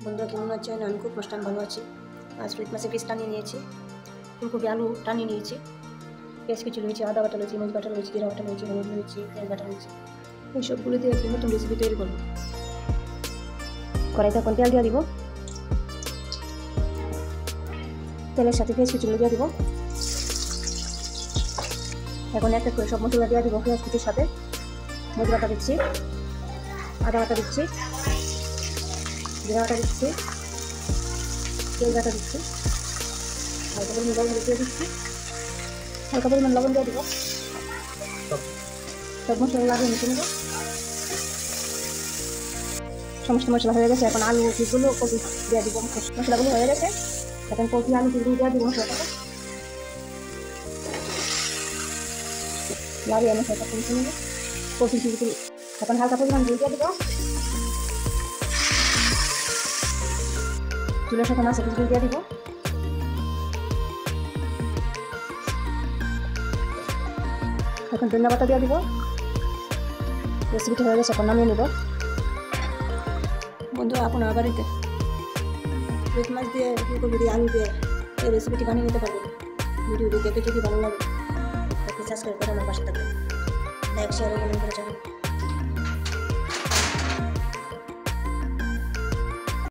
বন্ধুরা কেমন আছেন? আমি খুব মস্ত ভালো আছি। আজ রুই মাছের পিস টানিয়ে নিয়েছি, ফুলকপি আলু টানিয়ে নিয়েছি, পেঁয়াজ কুচি রয়েছে, আদা বাটা রয়েছে, মরিচ বাটা রয়েছে, জিরা বাটা রয়েছে, হলুদ রয়েছে, পেঁয়াজ বাটা রয়েছে। এই সবগুলো দিয়ে একটি নতুন রেসিপি তৈরি করবো। কড়াইতে এখন তেল দিয়ে দিব, তেলের সাথে পেঁয়াজ কুচিগুলো দিয়ে দিব। এখন এক এক করে সব মশলা দিয়ে দিব। পেঁয়াজ কুচির সাথে মরিচ বাটা দিচ্ছি, আদা বাটা দিচ্ছি, জিরা বাটা দিচ্ছি, তেল বাটা দিচ্ছি, হালকা পরিমাণ লবণ দিয়ে দিচ্ছি, হালকা পরিমাণ লবণ দিয়ে দিব। সব মশলা লাগিয়ে মিশিয়ে নেব। সমস্ত মশলা হয়ে গেছে। এখন আলু পিসগুলো কপি দিয়ে দিব। মশলাগুলো হয়ে গেছে, এখন কপি আলু পিসগুলো দিয়ে দিব মশলাটাকে লাগিয়ে মশলাটা মিশিয়ে নেব। কপি পিসগুলো এখন হালকা পরিমাণ দিয়ে দিব। চুলের সাথে মাছের পিসগুলো দিয়ে দিব। এখন ধনিয়া পাতা দিয়ে দিব। রেসিপিটা হয়ে গেছে, এখন নামিয়ে নেব। বন্ধুরা আপনার বাড়িতে রুই মাছ দিয়ে ফুলকপি দিয়ে আলু দিয়ে এই রেসিপিটি বানিয়ে নিতে পারবেন। ভিডিওটি দেখে যদি ভালো লাগে তাহলে সাবস্ক্রাইব করে আমার পাশে থাকবেন, লাইক শেয়ার ও কমেন্ট করে যাবেন।